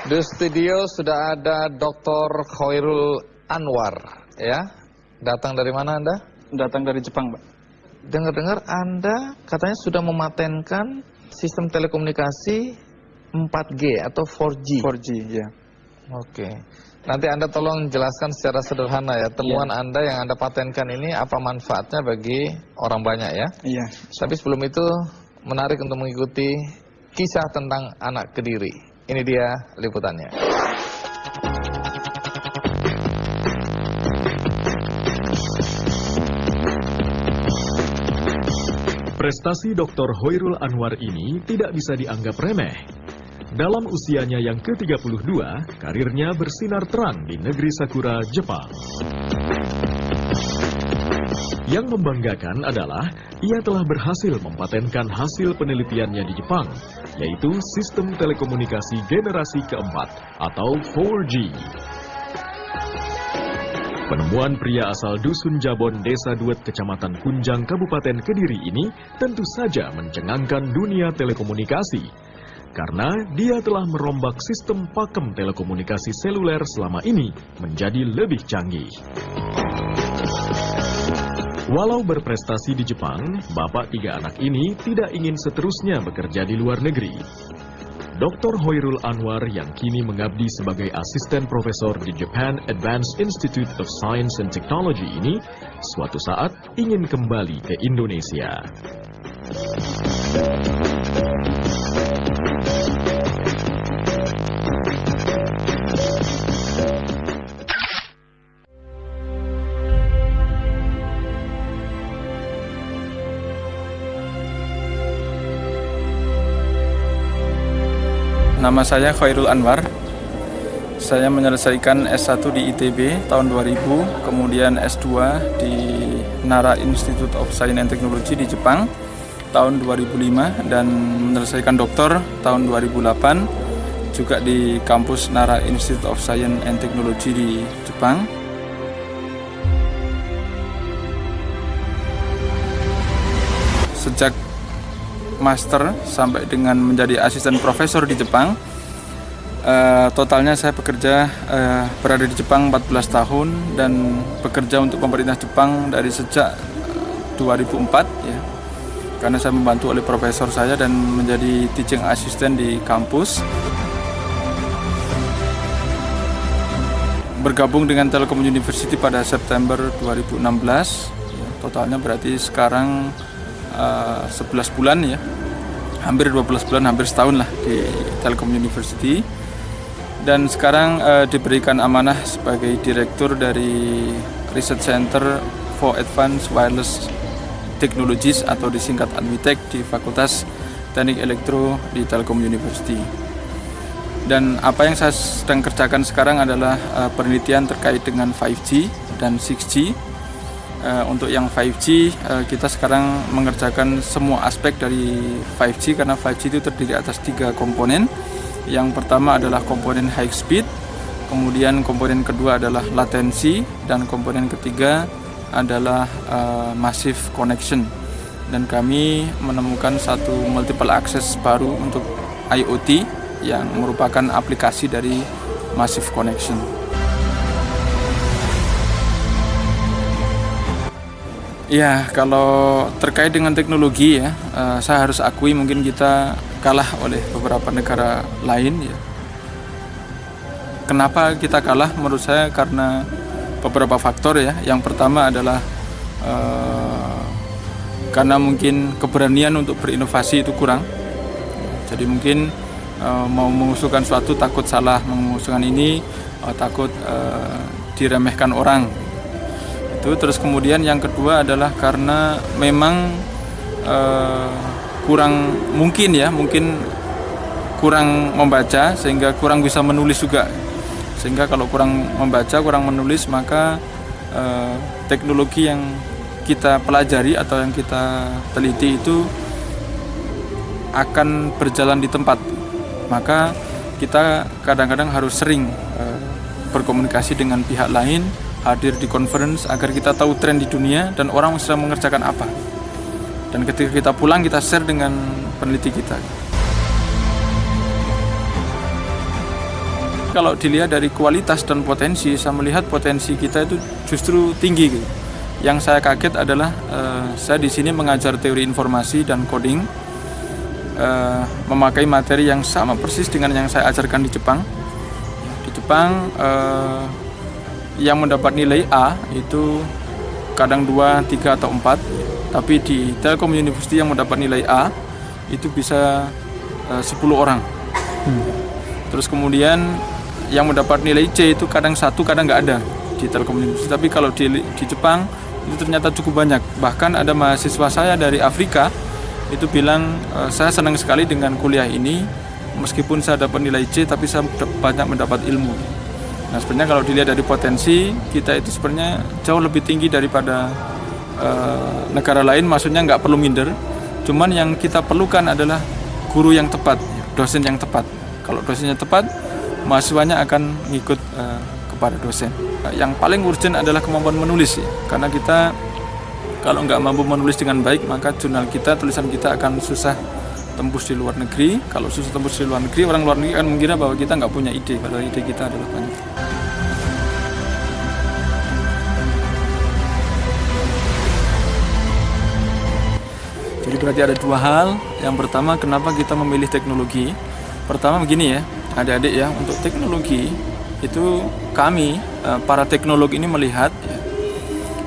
Di studio sudah ada Dr. Khairul Anwar, ya. Datang dari mana Anda? Datang dari Jepang, Pak. Dengar-dengar Anda katanya sudah mematenkan sistem telekomunikasi 4G atau 4G. 4G, ya. Oke. Nanti Anda tolong jelaskan secara sederhana ya, temuan Anda yang Anda patenkan ini apa manfaatnya bagi orang banyak ya. Iya. Tapi sebelum itu menarik untuk mengikuti kisah tentang anak Kediri. Ini dia liputannya. Prestasi Dr. Khairul Anwar ini tidak bisa dianggap remeh. Dalam usianya yang ke-32, karirnya bersinar terang di negeri Sakura, Jepang. Yang membanggakan adalah ia telah berhasil mempatenkan hasil penelitiannya di Jepang, yaitu sistem telekomunikasi generasi keempat atau 4G. Penemuan pria asal Dusun Jabon, Desa Duet, Kecamatan Kunjang, Kabupaten Kediri ini tentu saja mencengangkan dunia telekomunikasi. Karena dia telah merombak sistem pakem telekomunikasi seluler selama ini menjadi lebih canggih. Walau berprestasi di Jepang, bapak 3 anak ini tidak ingin seterusnya bekerja di luar negeri. Dr. Khairul Anwar yang kini mengabdi sebagai asisten profesor di Japan Advanced Institute of Science and Technology ini, suatu saat ingin kembali ke Indonesia. Nama saya Khairul Anwar. Saya menyelesaikan S1 di ITB tahun 2000, kemudian S2 di Nara Institute of Science and Technology di Jepang tahun 2005 dan menyelesaikan doktor tahun 2008 juga di kampus Nara Institute of Science and Technology di Jepang. Sejak master sampai dengan menjadi asisten profesor di Jepang, totalnya saya bekerja berada di Jepang 14 tahun dan bekerja untuk pemerintah Jepang dari sejak 2004 ya, karena saya membantu oleh profesor saya dan menjadi teaching assistant di kampus. Bergabung dengan Telkom University pada September 2016 ya, totalnya berarti sekarang 11 bulan ya, hampir 12 bulan, hampir setahun lah di Telkom University. Dan sekarang diberikan amanah sebagai direktur dari Research Center for Advanced Wireless Technologies atau disingkat ADWITEC di Fakultas Teknik Elektro di Telkom University. Dan apa yang saya sedang kerjakan sekarang adalah penelitian terkait dengan 5G dan 6G. Untuk yang 5G, kita sekarang mengerjakan semua aspek dari 5G karena 5G itu terdiri atas 3 komponen. Yang pertama adalah komponen high speed, kemudian komponen kedua adalah latensi, dan komponen ketiga adalah massive connection. Dan kami menemukan satu multiple access baru untuk IoT yang merupakan aplikasi dari massive connection. Ya, kalau terkait dengan teknologi ya, saya harus akui mungkin kita kalah oleh beberapa negara lain ya. Kenapa kita kalah? Menurut saya karena beberapa faktor ya. Yang pertama adalah karena mungkin keberanian untuk berinovasi itu kurang. Jadi mungkin mau mengusulkan suatu takut salah mengusulkan ini, takut diremehkan orang. Terus kemudian yang kedua adalah karena memang kurang mungkin kurang membaca sehingga kurang bisa menulis juga. Sehingga kalau kurang membaca, kurang menulis, maka teknologi yang kita pelajari atau yang kita teliti itu akan berjalan di tempat. Maka kita kadang-kadang harus sering berkomunikasi dengan pihak lain, hadir di conference agar kita tahu tren di dunia dan orang sedang mengerjakan apa. Dan ketika kita pulang, kita share dengan peneliti kita. kalau dilihat dari kualitas dan potensi, saya melihat potensi kita itu justru tinggi gitu. Yang saya kaget adalah saya di sini mengajar teori informasi dan coding, memakai materi yang sama persis dengan yang saya ajarkan di Jepang. Di Jepang yang mendapat nilai A itu kadang 2, 3 atau 4, tapi di Telkom University yang mendapat nilai A itu bisa 10 orang. Terus kemudian yang mendapat nilai C itu kadang 1, kadang nggak ada di Telkom University. Tapi kalau di Jepang itu ternyata cukup banyak. Bahkan ada mahasiswa saya dari Afrika itu bilang, saya senang sekali dengan kuliah ini, meskipun saya dapat nilai C tapi saya banyak mendapat ilmu. Nah, sebenarnya kalau dilihat dari potensi kita itu sebenarnya jauh lebih tinggi daripada negara lain. Maksudnya nggak perlu minder, cuman yang kita perlukan adalah guru yang tepat, dosen yang tepat. Kalau dosennya tepat, mahasiswanya akan ngikut kepada dosen. Yang paling urgent adalah kemampuan menulis ya. Karena kita kalau nggak mampu menulis dengan baik, maka jurnal kita, tulisan kita akan susah tembus di luar negeri. Kalau susah tembus di luar negeri, orang luar negeri akan mengira bahwa kita nggak punya ide, padahal ide kita adalah banyak. Jadi berarti ada 2 hal. Yang pertama, kenapa kita memilih teknologi? Pertama begini ya, adik-adik ya, untuk teknologi itu kami para teknolog ini melihat ya,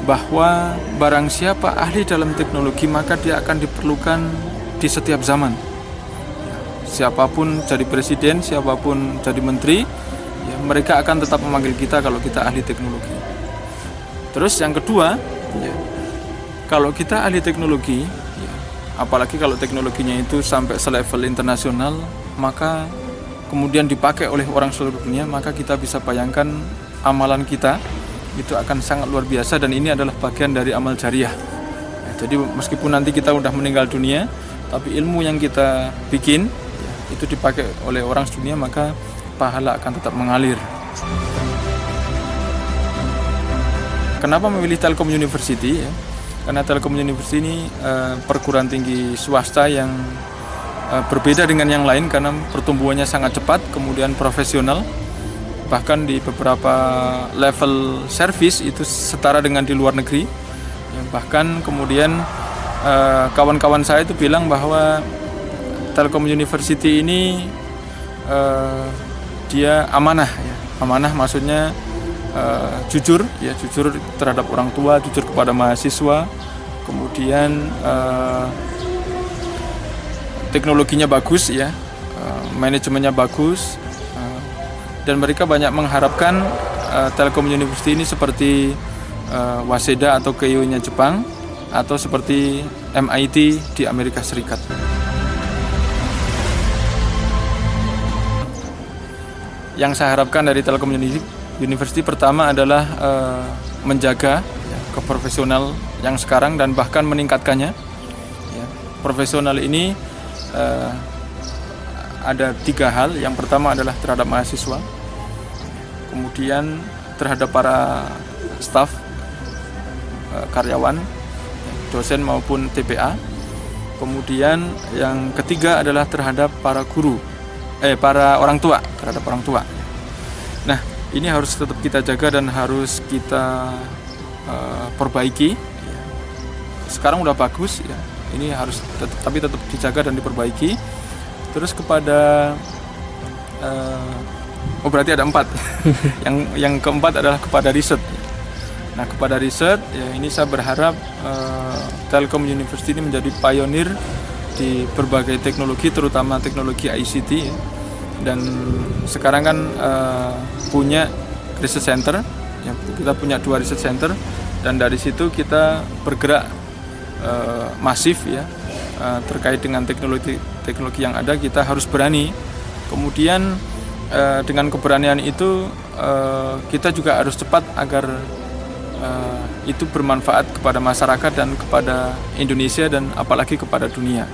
bahwa barang siapa ahli dalam teknologi maka dia akan diperlukan di setiap zaman. Ya, siapapun jadi presiden, siapapun jadi menteri, ya, mereka akan tetap memanggil kita kalau kita ahli teknologi. Terus yang kedua, ya, kalau kita ahli teknologi, ya, apalagi kalau teknologinya itu sampai selevel internasional, maka kemudian dipakai oleh orang seluruh dunia, maka kita bisa bayangkan amalan kita itu akan sangat luar biasa, dan ini adalah bagian dari amal jariah. Ya, jadi meskipun nanti kita udah meninggal dunia, tapi ilmu yang kita bikin ya, itu dipakai oleh orang sedunia, maka pahala akan tetap mengalir. Kenapa memilih Telkom University? Ya? Karena Telkom University ini perguruan tinggi swasta yang berbeda dengan yang lain karena pertumbuhannya sangat cepat, kemudian profesional, bahkan di beberapa level service itu setara dengan di luar negeri. Bahkan kemudian kawan-kawan saya itu bilang bahwa Telkom University ini dia amanah, ya. Amanah maksudnya jujur, ya, jujur terhadap orang tua, jujur kepada mahasiswa, kemudian teknologinya bagus ya, manajemennya bagus, dan mereka banyak mengharapkan Telkom University ini seperti Waseda atau Keio-nya Jepang atau seperti MIT di Amerika Serikat. Yang saya harapkan dari Telkom University pertama adalah menjaga ya, keprofesional yang sekarang dan bahkan meningkatkannya. Ya, profesional ini ada 3 hal. Yang pertama adalah terhadap mahasiswa, kemudian terhadap para staf, karyawan, dosen maupun TPA, kemudian yang ketiga adalah terhadap para guru, para orang tua, terhadap orang tua. Nah, ini harus tetap kita jaga dan harus kita perbaiki. Sekarang udah bagus ya. Ini harus tetap dijaga dan diperbaiki. Terus kepada berarti ada 4. yang keempat adalah kepada riset. Nah, kepada riset ya, ini saya berharap Telkom University ini menjadi pionir di berbagai teknologi, terutama teknologi ICT ya. Dan sekarang kan punya research center ya, kita punya 2 research center, dan dari situ kita bergerak masif ya, terkait dengan teknologi yang ada. Kita harus berani. Kemudian dengan keberanian itu kita juga harus cepat agar itu bermanfaat kepada masyarakat dan kepada Indonesia dan apalagi kepada dunia.